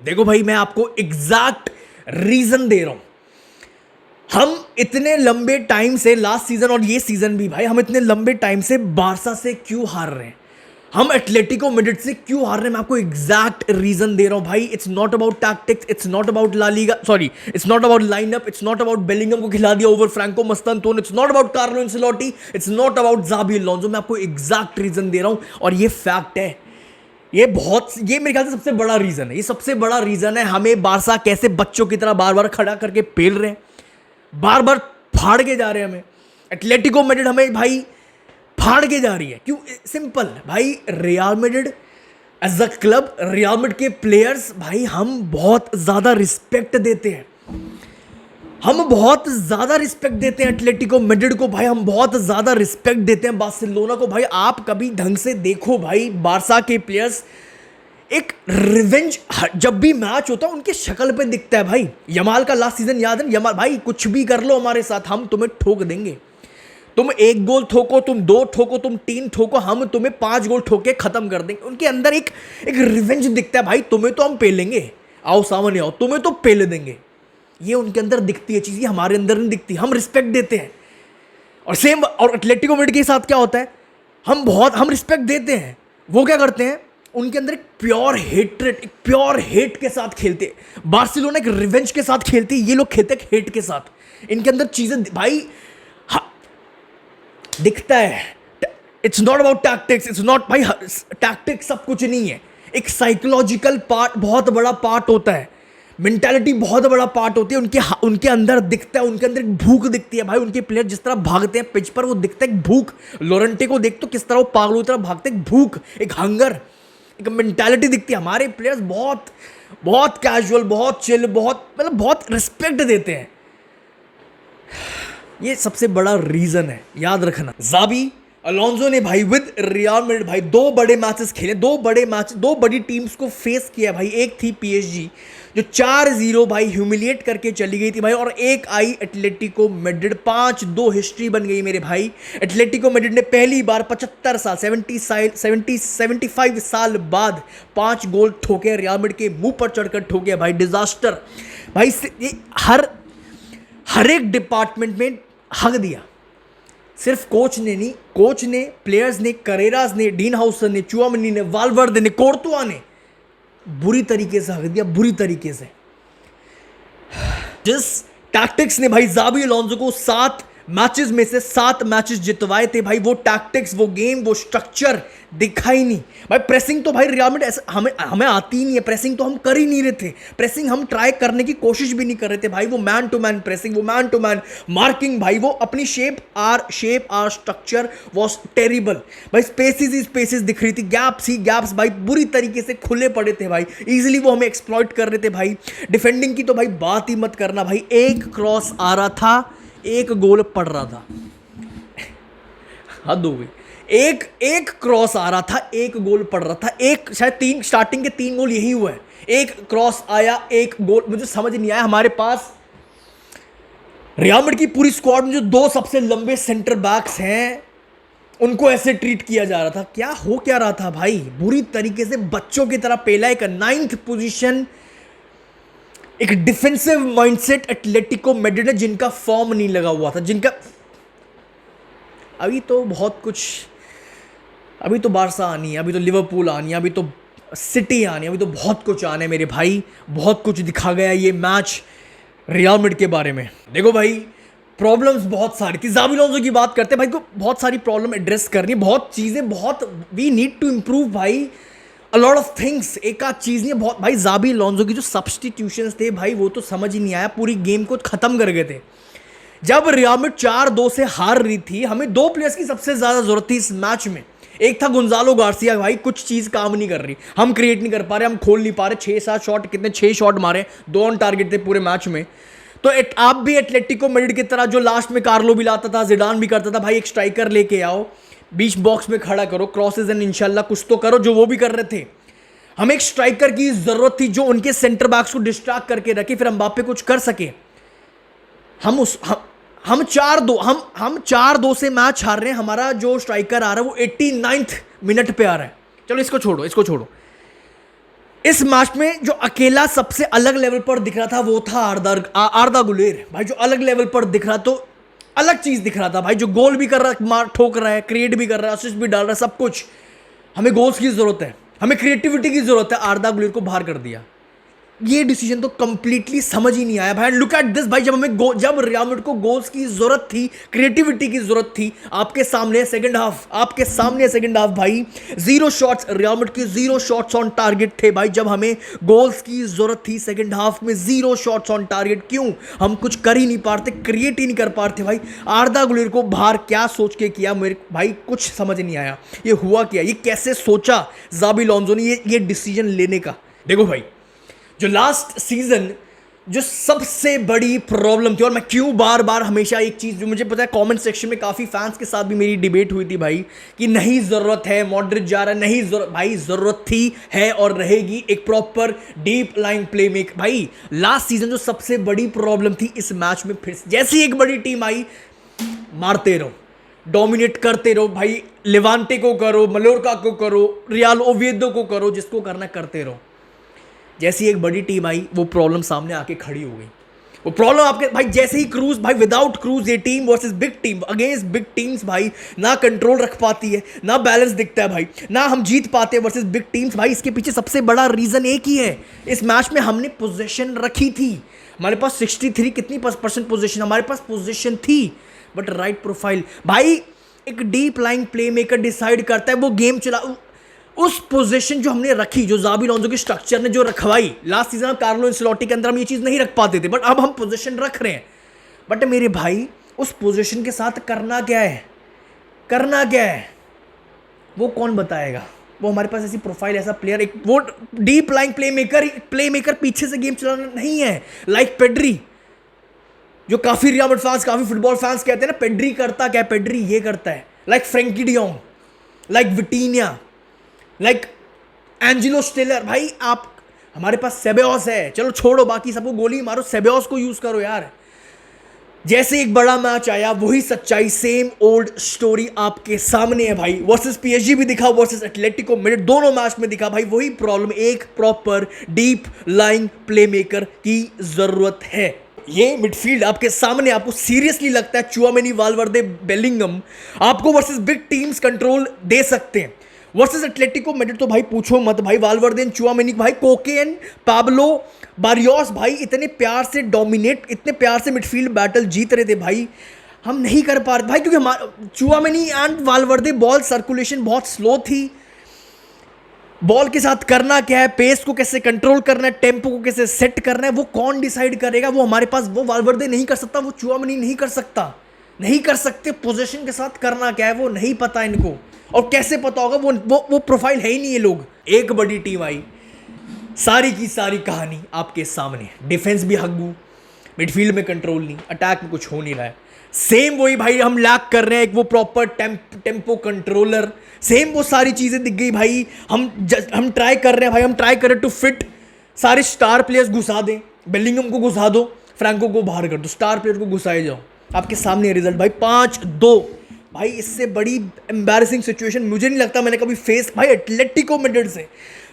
देखो भाई, मैं आपको एग्जैक्ट रीजन दे रहा हूं। हम इतने लंबे टाइम से लास्ट सीजन और ये सीजन भी भाई, हम इतने लंबे टाइम से बारसा से क्यों हार रहे हैं, हम एटलेटिको मैड्रिड से क्यों हार रहे हैं, मैं आपको एग्जैक्ट रीजन दे रहा हूं भाई। It's not about tactics, it's not about La Liga, sorry, it's not about lineup, it's not about Bellingham को खिला दिया over Franco Mastantuono, it's not about Carlo Ancelotti, it's not about Xabi Alonso. मैं आपको exact reason दे रहा हूं और ये fact है। ये मेरे ख्याल से सबसे बड़ा रीजन है, ये सबसे बड़ा रीजन है। हमें बारसा कैसे बच्चों की तरह बार बार खड़ा करके पेल रहे हैं, बार बार फाड़ के जा रहे हैं हमें। एटलेटिको मैड्रिड हमें भाई फाड़ के जा रही है। क्यों? सिंपल भाई, Real Madrid as a club, Real Madrid के प्लेयर्स भाई, हम बहुत ज्यादा रिस्पेक्ट देते हैं, हम बहुत ज्यादा रिस्पेक्ट देते हैं एटलेटिको मैड्रिड को भाई, हम बहुत ज्यादा रिस्पेक्ट देते हैं बार्सिलोना को भाई। आप कभी ढंग से देखो भाई, बारसा के प्लेयर्स एक रिवेंज, जब भी मैच होता है उनके शक्ल पे दिखता है भाई। यमाल का लास्ट सीजन याद है? यमाल भाई, कुछ भी कर लो हमारे साथ, हम तुम्हें ठोक देंगे। तुम 1 गोल ठोको, तुम 2 ठोको, तुम 3 ठोको, हम तुम्हें 5 गोल ठोके खत्म कर देंगे। उनके अंदर एक रिवेंज दिखता है भाई, तुम्हें तो हम पेलेंगे, आओ सामने आओ, तुम्हें तो पेले देंगे। ये उनके अंदर दिखती है चीज, ये हमारे अंदर नहीं दिखती। हम रिस्पेक्ट देते हैं। और सेम और एटलेटिको मैड्रिड के साथ क्या होता है, हम रिस्पेक्ट देते हैं, वो क्या करते हैं, उनके अंदर एक प्योर हेट्रेड, एक प्योर हेट के साथ खेलते। बार्सिलोना एक रिवेंज के साथ खेलती, ये लोग खेलते हैं हेट के साथ। इनके अंदर चीजें भाई दिखता है। It's not about tactics, it's not भाई, टैक्टिक्स सब कुछ नहीं है। एक साइकोलॉजिकल पार्ट बहुत बड़ा पार्ट होता है, मेंटालिटी बहुत बड़ा पार्ट होती है। उनके अंदर दिखता है, उनके अंदर एक भूख दिखती है भाई। उनके प्लेयर जिस तरह भागते हैं पिच पर, वो दिखता है एक भूख। लोरेंटे को देख तो किस तरह वो पागलों की तरह भागते हैं, एक भूख, एक हंगर, एक मेंटालिटी दिखती है। हमारे प्लेयर्स बहुत बहुत कैजुअल, बहुत चिल, बहुत मतलब बहुत रिस्पेक्ट देते हैं। ये सबसे बड़ा रीजन है, याद रखना। ज़ाबी अलोंसो ने भाई विद रियल मैड्रिड भाई 2 बड़े मैचेस खेले, 2 बड़े मैच, 2 बड़ी टीम्स को फेस किया भाई। एक थी पीएसजी जो 4-0 भाई ह्यूमिलिएट करके चली गई थी भाई, और एक आई एटलेटिको मैड्रिड। 5-2 हिस्ट्री बन गई मेरे भाई। एटलेटिको मैड्रिड ने पहली बार 75 साल 75 साल बाद 5 गोल ठोके, रियल मैड्रिड के मुंह पर चढ़कर ठोके भाई। डिजास्टर भाई, हर एक डिपार्टमेंट में हक दिया। सिर्फ कोच ने नहीं, कोच ने, प्लेयर्स ने, करेरास ने, डीन हाउसन ने, चुआमनी ने, वाल्वर्दे ने, कोर्तुआ ने बुरी तरीके से हक दिया, बुरी तरीके से। जिस टैक्टिक्स ने भाई ज़ाबी अलोंसो को 7 मैचेस में से 7 मैचेस जितवाए थे भाई, वो टैक्टिक्स, वो गेम, वो स्ट्रक्चर दिखा ही नहीं भाई। प्रेसिंग तो भाई रियल मैड्रिड ऐसे हमें आती ही नहीं है, प्रेसिंग तो हम कर ही नहीं रहे थे। प्रेसिंग हम ट्राई करने की कोशिश भी नहीं कर रहे थे भाई। वो मैन टू मैन प्रेसिंग, वो मैन टू मैन मार्किंग भाई, वो अपनी शेप आर स्ट्रक्चर वॉज टेरिबल भाई। स्पेसिस दिख रही थी, गैप्स भाई बुरी तरीके से खुले पड़े थे भाई। इजीली वो हमें एक्सप्लॉइट कर रहे थे भाई। डिफेंडिंग की तो भाई बात ही मत करना भाई। एक क्रॉस आ रहा था, 1 गोल पड़ रहा था, हद हो गई। एक क्रॉस आ रहा था, 1 गोल पड़ रहा था। एक शायद 3 स्टार्टिंग के 3 गोल यही हुआ है। एक क्रॉस आया, 1 गोल। मुझे समझ नहीं आया, हमारे पास रियल मैड्रिड की पूरी स्क्वाड में जो 2 सबसे लंबे सेंटर बैक्स हैं, उनको ऐसे ट्रीट किया जा रहा था। क्या रहा था भाई? बुरी तरीके से बच्चों की तरह पेला। एक 9th पोजीशन, एक डिफेंसिव माइंडसेट एटलेटिको मैड्रिड है, जिनका फॉर्म नहीं लगा हुआ था, जिनका अभी तो बहुत कुछ, अभी तो बारसा आनी है, अभी तो लिवरपूल आनी है, अभी तो सिटी आनी है, अभी तो बहुत कुछ आने मेरे भाई। बहुत कुछ दिखा गया ये मैच रियल मैड्रिड के बारे में। देखो भाई, प्रॉब्लम्स बहुत सारी थी। ज़ाबी अलोंसो की बात करते हैं भाई, को बहुत सारी प्रॉब्लम एड्रेस करनी है, बहुत चीज़ें, बहुत वी नीड टू इम्प्रूव भाई, अ लॉट ऑफ थिंग्स। एक आध चीज़ नहीं, बहुत भाई। ज़ाबी अलोंसो की जो सब्सटीट्यूशंस थे भाई, वो तो समझ ही नहीं आया, पूरी गेम को ख़त्म कर गए थे। जब रियल मैड्रिड 4-2 से हार रही थी, हमें 2 प्लेयर्स की सबसे ज़्यादा ज़रूरत थी इस मैच में। एक था गोंजालो गार्सिया भाई, कुछ चीज़ काम नहीं कर रही, हम क्रिएट नहीं कर पा रहे, हम खोल नहीं पा रहे। 6-7 शॉट, कितने 6 शॉट मारे, 2 ऑन टारगेट थे पूरे मैच में। तो आप भी एटलेटिको मैड्रिड की तरह, जो लास्ट में कार्लो भी लाता था, जिडान भी करता था भाई, एक स्ट्राइकर लेके आओ, बीच बॉक्स में खड़ा करो, क्रॉसेज एंड इंशाल्लाह कुछ तो करो, जो वो भी कर रहे थे। हमें एक स्ट्राइकर की जरूरत थी जो उनके सेंटर बैक्स को डिस्ट्रैक्ट करके रखे, फिर एम्बाप्पे कुछ कर सके। हम 4-2 से मैच हार रहे हैं। हमारा जो स्ट्राइकर आ रहा है वो 89th मिनट पे आ रहा है। चलो इसको छोड़ो, इस मैच में जो अकेला सबसे अलग लेवल पर दिख रहा था वो था आर्दा गुलेर भाई, जो अलग लेवल पर दिख रहा, तो अलग चीज दिख रहा था भाई, जो गोल भी कर रहा है, मार ठोक रहा है, क्रिएट भी कर रहा है, असिस्ट भी डाल रहा है, सब कुछ। हमें गोल्स की जरूरत है, हमें क्रिएटिविटी की जरूरत है, आर्दा गुलेर को बाहर कर दिया। ये डिसीजन तो कंप्लीटली समझ ही नहीं आया भाई। लुक एट दिस भाई, जब रियल मैड्रिड को गोल्स की जरूरत थी, क्रिएटिविटी की जरूरत थी, आपके सामने सेकंड हाफ भाई, जीरो शॉट्स, रियल मैड्रिड की जीरो शॉट्स ऑन टारगेट थे भाई। जब हमें गोल्स की जरूरत थी सेकंड हाफ में, जीरो शॉट्स ऑन टारगेट। क्यों? हम कुछ कर ही नहीं पाते, क्रिएट ही नहीं कर पाते भाई। आर्दा गुलेर को बाहर क्या सोच के किया मेरे भाई, कुछ समझ नहीं आया। ये हुआ क्या, ये कैसे सोचा ज़ाबी अलोंसो ने ये डिसीजन लेने का? देखो भाई, जो लास्ट सीजन जो सबसे बड़ी प्रॉब्लम थी, और मैं क्यों बार बार हमेशा एक चीज, जो मुझे पता है कमेंट सेक्शन में काफी फैंस के साथ भी मेरी डिबेट हुई थी भाई, कि नहीं जरूरत है, मॉड्रिच जा रहा है, नहीं जरूरत भाई, जरूरत थी, है और रहेगी एक प्रॉपर डीप लाइन प्लेमेकर भाई। लास्ट सीजन जो सबसे बड़ी प्रॉब्लम थी, इस मैच में फिर जैसी एक बड़ी टीम आई, मारते रहो, डोमिनेट करते रहो भाई, लेवांटे को करो, मलोरका को करो, रियाल ओविएदो को करो, जिसको करना करते रहो। जैसी एक बड़ी टीम आई, वो प्रॉब्लम सामने आके खड़ी हो गई। वो प्रॉब्लम आपके भाई, जैसे ही क्रूज भाई, विदाउट क्रूज ये team versus big team, against big teams भाई, ना कंट्रोल रख पाती है, ना बैलेंस दिखता है भाई, ना हम जीत पाते हैं वर्सेस बिग टीम्स भाई। इसके पीछे सबसे बड़ा रीजन एक ही है, इस मैच में हमने पोजीशन रखी थी, हमारे पास 63 कितनी % पोजीशन, हमारे पास पोजीशन थी, बट राइट प्रोफाइल भाई। एक deep line play maker decide करता है वो गेम चला, उस पोजीशन जो हमने रखी, जो ज़ाबी अलोंसो के स्ट्रक्चर ने जो रखवाई लास्ट सीजन, कार्लो एंसेलोटी के अंदर हम ये चीज़ नहीं रख पाते थे, बट अब हम पोजीशन रख रहे हैं। बट मेरे भाई, उस पोजीशन के साथ करना क्या है, करना क्या है, वो कौन बताएगा? वो हमारे पास ऐसी प्रोफाइल, ऐसा प्लेयर, एक वो डीप लाइन प्ले मेकर पीछे से गेम चलाना नहीं है, लाइक पेड्री, जो काफ़ी रियल मैड्रिड फैंस, काफ़ी फुटबॉल फैंस कहते हैं ना, पेड्री करता क्या, पेड्री ये करता है, like Frenkie de Jong, like Vitinha, like Angelo Stiller भाई। आप, हमारे पास सेबेओस है, चलो छोड़ो बाकी सबको गोली मारो, सेबेओस को यूज करो यार। जैसे एक बड़ा मैच आया, वही सच्चाई, सेम ओल्ड स्टोरी आपके सामने है भाई। वर्सेस पीएसजी भी दिखा, वर्सेस एटलेटिको मैड्रिड, दोनों मैच में दिखा भाई वही प्रॉब्लम, एक प्रॉपर डीप लाइन प्लेमेकर की जरूरत है। ये मिडफील्ड आपके सामने, आपको सीरियसली लगता है चुआमेनी, वालवर्दे, बेलिंगम आपको वर्सेस बिग टीम्स कंट्रोल दे सकते हैं? वर्सेस एटलेटिको मैड्रिड तो भाई पूछो मत भाई, वालवर्दे, चुआमेनी भाई, कोकेन, पाब्लो बारियोस भाई इतने प्यार से डोमिनेट, इतने प्यार से मिडफील्ड बैटल जीत रहे थे भाई, हम नहीं कर पा रहे भाई, क्योंकि हमारा चुआमेनी एंड वालवर्दे, बॉल सर्कुलेशन बहुत स्लो थी। बॉल के साथ करना क्या है, पेस को कैसे कंट्रोल करना है, टेम्पो को कैसे सेट करना है, वो कौन डिसाइड करेगा? वो हमारे पास, वो वालवर्दे नहीं कर सकता, वो चुआमेनी नहीं कर सकता, नहीं कर सकते। पोजीशन के साथ करना क्या है वो नहीं पता इनको, और कैसे पता होगा? वो प्रोफाइल है ही नहीं ये लोग। एक बड़ी टीम आई, सारी की सारी कहानी आपके सामने, डिफेंस भी हग्गू, मिडफील्ड में कंट्रोल नहीं, अटैक में कुछ हो नहीं रहा है। सेम वही भाई हम लैक कर रहे हैं, एक वो प्रॉपर टेम्पो कंट्रोलर, सेम वो सारी चीज़ें दिख गई भाई। हम ट्राई कर रहे हैं भाई, हम ट्राई कर रहे हैं टू फिट सारे स्टार प्लेयर्स घुसा दें, बेलिंगम को घुसा दो, फ्रैंको को बाहर कर दो, स्टार प्लेयर को घुसाए जाओ। आपके सामने रिजल्ट भाई 5-2 भाई। इससे बड़ी एम्बैरेसिंग सिचुएशन मुझे नहीं लगता मैंने कभी फेस भाई एटलेटिको मैड्रिड से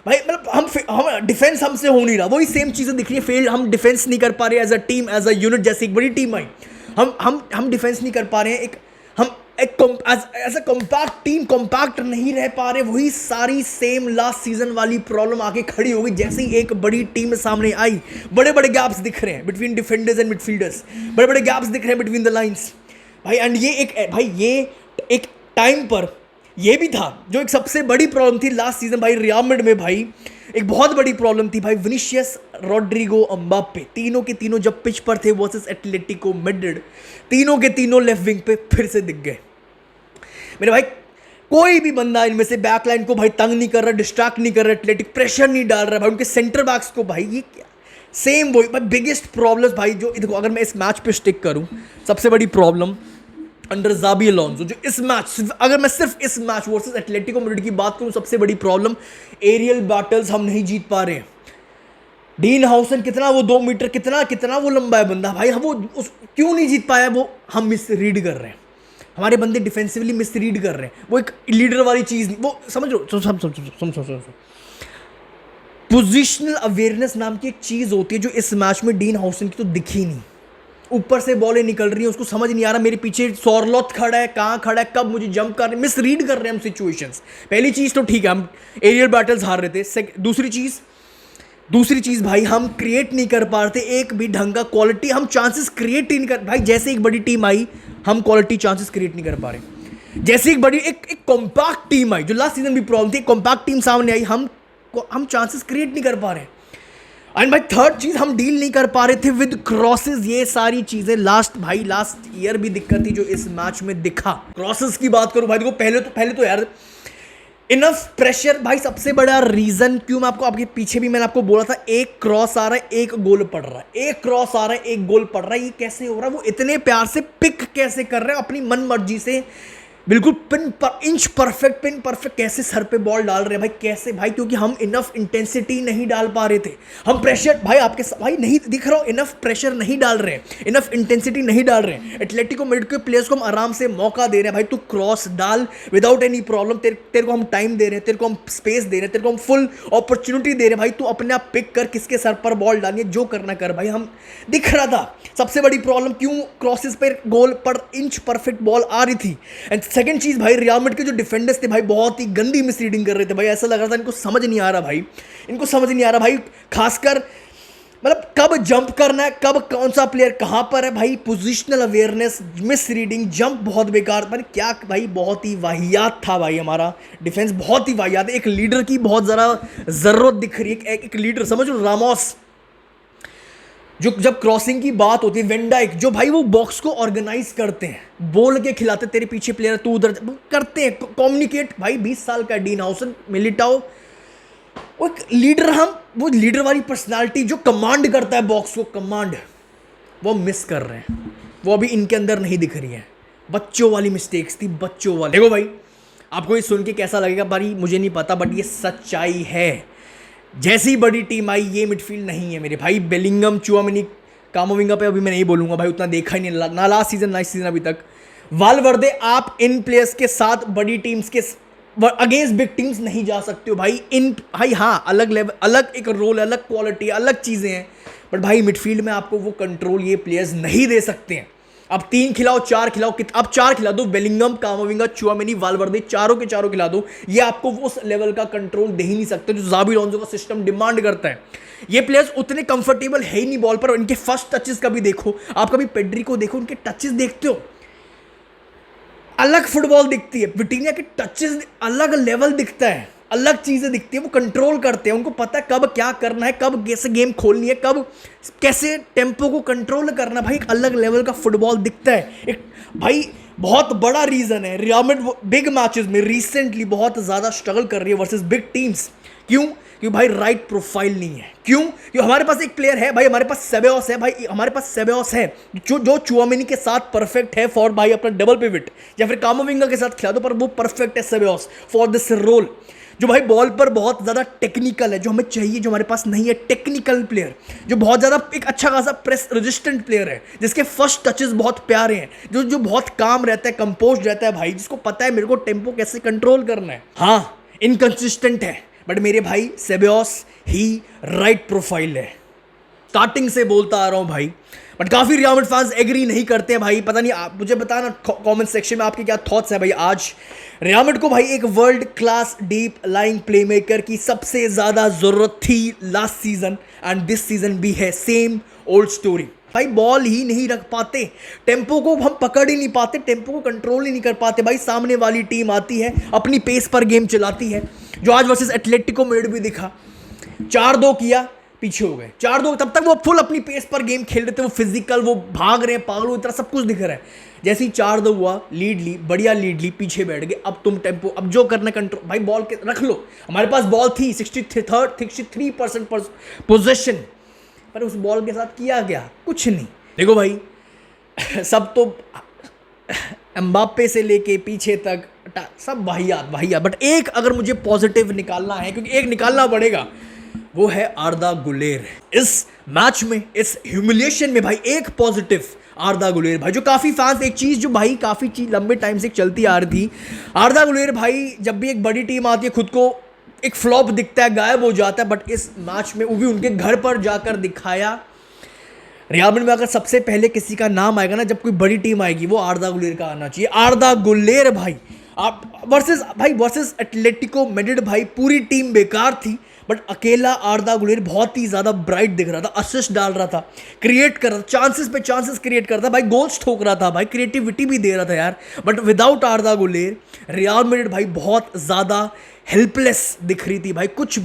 भाई। मतलब हम डिफेंस हमसे हो नहीं रहा, वही सेम चीज़ें दिख रही है, फेल, हम डिफेंस नहीं कर पा रहे as a team, as a unit. जैसे एक बड़ी टीम आई, हम डिफेंस नहीं कर पा रहे हैं, as a compact team compact नहीं रह पा रहे। वही सारी सेम लास्ट सीजन वाली प्रॉब्लम आके खड़ी हो गई जैसे ही एक बड़ी टीम सामने आई। बड़े बड़े गैप्स दिख रहे हैं बिटवीन डिफेंडर्स एंड मिडफील्डर्स, बड़े बड़े गैप्स दिख रहे हैं बिटवीन द लाइंस भाई। एंड ये एक टाइम पर ये भी था जो एक सबसे बड़ी प्रॉब्लम थी लास्ट सीजन भाई, रियल मैड्रिड में भाई एक बहुत बड़ी प्रॉब्लम थी भाई। विनीशियस, रोड्रिगो, एम्बाप्पे, तीनों के तीनों जब पिच पर थे वर्सेस एटलेटिको मैड्रिड, तीनों के तीनों लेफ्ट विंग पे फिर से दिख गए मेरे भाई। कोई भी बंदा इनमें से बैकलाइन को भाई तंग नहीं कर रहा, डिस्ट्रैक्ट नहीं कर रहा, एटलेटिक प्रेशर नहीं डाल रहा भाई उनके सेंटर बैक्स को भाई। ये क्या सेम वही भाई बिगेस्ट प्रॉब्लम भाई जो देखो, अगर मैं इस मैच पे स्टिक करूं, सबसे बड़ी प्रॉब्लम अंडर ज़ाबी अलोंसो जो इस मैच, अगर मैं सिर्फ इस मैच वर्सेस एटलेटिको मैड्रिड की बात करूं, सबसे बड़ी प्रॉब्लम एरियल बैटल्स हम नहीं जीत पा रहे हैं। डीन हाउसन कितना वो 2 मीटर कितना वो लंबा है बंदा भाई, हम वो क्यों नहीं जीत पाया? वो हम मिस रीड कर रहे हैं, हमारे बंदे डिफेंसिवली मिस रीड कर रहे हैं। वो एक लीडर वाली चीज़, वो समझ लो, पोजिशनल अवेयरनेस नाम की एक चीज़ होती है जो इस मैच में डीन हाउसन की तो दिखी नहीं। ऊपर से बॉलें निकल रही हैं, उसको समझ नहीं आ रहा मेरे पीछे सॉरलॉथ खड़ा है, कहाँ खड़ा है, कब मुझे जंप कर रहे हैं, मिस रीड कर रहे हैं हम सिचुएशंस। पहली चीज़ तो ठीक है, हम एरियल बैटल्स हार रहे थे। दूसरी चीज़ भाई, हम क्रिएट नहीं कर पा रहे थे एक भी ढंग का क्वालिटी, हम चांसेस क्रिएट ही नहीं कर भाई। जैसे एक बड़ी टीम आई, हम क्वालिटी चांसेस क्रिएट नहीं कर पा रहे। जैसे एक बड़ी एक कॉम्पैक्ट टीम आई, जो लास्ट सीजन भी प्रॉब्लम थी, कॉम्पैक्ट टीम सामने आई, हम चांसेस क्रिएट नहीं कर पा रहे। एंड भाई थर्ड चीज, हम डील नहीं कर पा रहे थे विद क्रॉसेस। ये सारी चीजें लास्ट ईयर भी दिक्कत थी जो इस मैच में दिखा। क्रॉसेस की बात करूं भाई, देखो पहले तो यार इनफ प्रेशर भाई, सबसे बड़ा रीजन क्यों मैं आपको, आपके पीछे भी मैंने आपको बोला था, एक क्रॉस आ रहा है एक गोल पड़ रहा है, एक क्रॉस आ रहा है एक गोल पड़ रहा है, ये कैसे हो रहा है? वो इतने प्यार से पिक कैसे कर रहे हैं अपनी मन मर्जी से, बिल्कुल इंच परफेक्ट कैसे सर पे बॉल डाल रहे हैं भाई, कैसे भाई? क्योंकि हम इनफ इंटेंसिटी नहीं डाल पा रहे थे। हम प्रेशर भाई आपके भाई नहीं दिख रहा हूं, इनफ प्रेशर नहीं डाल रहे हैं, इनफ इंटेंसिटी नहीं डाल रहे हैं। एटलेटिको मैड्रिड के प्लेयर्स को हम आराम से मौका दे रहे हैं, भाई तू क्रॉस डाल विदाउट एनी प्रॉब्लम, तेरे को हम टाइम दे रहे हैं, तेरे को हम स्पेस दे रहे हैं, तेरे को हम फुल अपॉर्चुनिटी दे रहे हैं, भाई तू अपने आप पिक कर किसके सर पर बॉल डालनी है, जो करना कर भाई। हम दिख रहा था सबसे बड़ी प्रॉब्लम क्यों क्रॉसेस पर गोल पर इंच परफेक्ट बॉल आ रही थी। एंड सेकंड चीज भाई, रियल मैड्रिड के जो डिफेंडर्स थे भाई बहुत ही गंदी मिसरीडिंग कर रहे थे भाई, ऐसा लग रहा था इनको समझ नहीं आ रहा भाई, इनको समझ नहीं आ रहा भाई, खासकर मतलब कब जंप करना है, कब कौन सा प्लेयर कहां पर है भाई। Positional awareness, miss reading, jump बहुत बेकार भाई, क्या भाई, बहुत ही वाहियात था भाई, हमारा डिफेंस बहुत ही वाहियात है। एक लीडर की बहुत ज़रा ज़रूरत दिख रही है, एक लीडर समझ लो, रामोस, जो जब क्रॉसिंग की बात होती है, वेंडाइक जो भाई वो बॉक्स को ऑर्गेनाइज करते हैं, बोल के खिलाते, तेरे पीछे प्लेयर तू उधर करते हैं, कम्युनिकेट भाई। 20 साल का डीन हाउसन, मिलिटाओ, वो एक लीडर, हम वो लीडर वाली पर्सनालिटी जो कमांड करता है बॉक्स को, कमांड वो मिस कर रहे हैं, वो अभी इनके अंदर नहीं दिख रही है। बच्चों वाली मिस्टेक्स थी, बच्चों वाली। देखो भाई आपको ये सुन के कैसा लगेगा भाई मुझे नहीं पता, बट ये सच्चाई है। जैसी बड़ी टीम आई, ये मिडफील्ड नहीं है मेरे भाई। बेलिंगम, चुआमेनी, कामाविंगा पे अभी मैं नहीं बोलूंगा भाई, उतना देखा ही नहीं, ना लास्ट सीजन ना इस सीजन अभी तक। वालवर्दे, आप इन प्लेयर्स के साथ बड़ी टीम्स के अगेंस्ट बिग टीम्स नहीं जा सकते हो भाई। इन भाई हाँ, अलग लेवल, अलग एक रोल, अलग क्वालिटी, अलग चीज़ें हैं, बट भाई मिडफील्ड में आपको वो कंट्रोल ये प्लेयर्स नहीं दे सकते हैं। अब 3 खिलाओ, 4 खिलाओ, अब 4 खिला दो, बेलिंगम, कामाविंगा, चुआमेनी, वालवर्दे, चारों के चारों खिला दो, ये आपको उस लेवल का कंट्रोल दे ही नहीं सकते जो ज़ाबी अलोंसो का सिस्टम डिमांड करता है। ये प्लेयर्स उतने कंफर्टेबल है ही नहीं बॉल पर। इनके फर्स्ट टचेस का भी देखो, आप कभी पेड्री को देखो, उनके टचेस देखते हो, अलग फुटबॉल दिखती है। विटिनिया के टचेस अलग लेवल दिखता है, अलग चीज़ें दिखती है, वो कंट्रोल करते हैं, उनको पता है कब क्या करना है, कब कैसे गेम खोलनी है, कब कैसे टेम्पो को कंट्रोल करना है भाई। एक अलग लेवल का फुटबॉल दिखता है। एक भाई बहुत बड़ा रीज़न है रियल मैड्रिड बिग मैचेस में रिसेंटली बहुत ज़्यादा स्ट्रगल कर रही है वर्सेस बिग टीम्स। क्यों? क्योंकि भाई राइट प्रोफाइल नहीं है। क्यों? क्योंकि हमारे पास एक प्लेयर है भाई, हमारे पास सेबेओस है भाई, हमारे पास सेबेओस है जो चुआमेनी के साथ परफेक्ट है फॉर भाई अपना डबल पिवट, या फिर कामाविंगा के साथ खिला दो, पर वो परफेक्ट है सेबेओस फॉर दिस रोल, जो भाई बॉल पर बहुत ज़्यादा टेक्निकल है, जो हमें चाहिए, जो हमारे पास नहीं है। टेक्निकल प्लेयर जो बहुत ज़्यादा एक अच्छा खासा प्रेस रेजिस्टेंट प्लेयर है, जिसके फर्स्ट टचेस बहुत प्यारे हैं, जो बहुत काम रहता है, कंपोज रहता है भाई, जिसको पता है मेरे को टेम्पो कैसे कंट्रोल करना है। हाँ इनकंसिस्टेंट है, बट मेरे भाई सेबेओस ही राइट प्रोफाइल है, स्टार्टिंग से बोलता आ रहा हूँ भाई। बट काफ़ी रियल मैड्रिड फैंस एग्री नहीं करते हैं भाई, पता नहीं, आप मुझे बताना कमेंट सेक्शन में आपके क्या थॉट्स है भाई। आज रियल मैड्रिड को भाई एक world class deep lying playmaker की सबसे ज़्यादा ज़रूरत थी last season, and this season भी है सेम ओल्ड स्टोरी भाई। बॉल ही नहीं रख पाते, टेम्पो को हम पकड़ ही नहीं पाते, टेम्पो को कंट्रोल ही नहीं कर पाते भाई। सामने वाली टीम आती है, अपनी पेस पर गेम चलाती है, जो आज वर्सेस एटलेटिको मैड्रिड भी दिखा। 4-2 किया, पीछे हो गए, 4-2, तब तक वो फुल अपनी पेस पर गेम खेल रहे थे, वो फिजिकल, वो भाग रहे हैं पागलों की तरह, सब कुछ दिख रहा है। जैसे ही 4-2 हुआ, लीड ली, बढ़िया लीड ली, पीछे बैठ गए। अब तुम टेम्पो, अब जो करना कंट्रोल भाई, बॉल के रख लो। हमारे पास बॉल थी 63% पोजेशन, पर उस बॉल के साथ किया गया कुछ नहीं। देखो भाई सब तो एम्बाप्पे से लेके पीछे तक सब वाहियात, बट एक अगर मुझे पॉजिटिव निकालना है, क्योंकि एक निकालना पड़ेगा, वो है आर्दा गुलेर। इस मैच में, इस ह्यूमिलिएशन में भाई एक पॉजिटिव आर्दा गुलेर भाई, जो काफ़ी फैंस, एक चीज़ जो भाई काफ़ी चीज लंबे टाइम से चलती आ रही थी, आर्दा गुलेर भाई जब भी एक बड़ी टीम आती है खुद को एक फ्लॉप दिखता है, गायब हो जाता है, बट इस मैच में वो भी उनके घर पर जाकर दिखाया। रियल मैड्रिड में अगर सबसे पहले किसी का नाम आएगा ना, जब कोई बड़ी टीम आएगी, वो आर्दा गुलेर का आना चाहिए। आर्दा गुलेर भाई, आप वर्सेस एटलेटिको मैड्रिड भाई, पूरी टीम बेकार थी, बट अकेला आर्दा गुलेर बहुत ही ज्यादा ब्राइट दिख रहा था, असिस्ट डाल रहा था, क्रिएट कर रहा था, चांसेस पे चांसेस क्रिएट कर रहा था भाई, गोल्स ठोक रहा था भाई, क्रिएटिविटी भी दे रहा था यार। But without आर्दा Guler real Madrid भाई बहुत ज्यादा हेल्पलेस दिख रही थी भाई, कुछ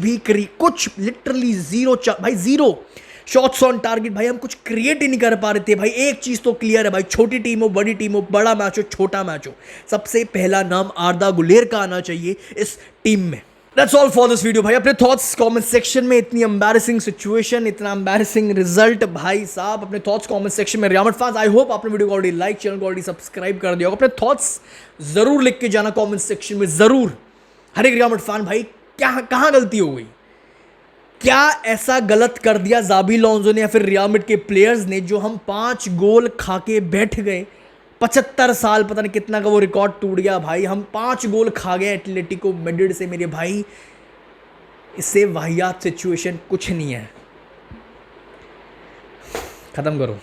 लिटरली जीरो भाई, जीरो शॉट्स ऑन टारगेट भाई, हम कुछ क्रिएट ही नहीं कर पा रहे थे भाई। एक चीज तो क्लियर है भाई, छोटी टीम हो, बड़ी टीम हो, बड़ा मैच हो, छोटा मैच हो, सबसे पहला नाम आर्दा गुलेर का आना चाहिए इस टीम में। That's all for this video भाई। अपने थॉट्स कमेंट सेक्शन में, इतनी एम्बैरेसिंग सिचुएशन, इतना एम्बैरेसिंग रिजल्ट भाई साहब, अपने थॉट्स कमेंट सेक्शन में। Real Madrid fans, I hope आपने वीडियो को ऑलरेडी लाइक, चैनल को ऑलरेडी सब्सक्राइब कर दिया होगा। अपने थॉट्स जरूर लिख के जाना कमेंट सेक्शन में, जरूर। हर एक रियल मैड्रिड फैन भाई, क्या कहां गलती हो गई, क्या ऐसा गलत कर दिया जाबी अलोंसो ने या फिर रियल मैड्रिड के प्लेयर्स ने, जो हम 5 गोल खा के बैठ गए। 75 साल पता नहीं कितना का वो रिकॉर्ड टूट गया भाई, हम 5 गोल खा गए एटलेटिको मैड्रिड से मेरे भाई। इससे वाहियात सिचुएशन कुछ नहीं है, खत्म करो।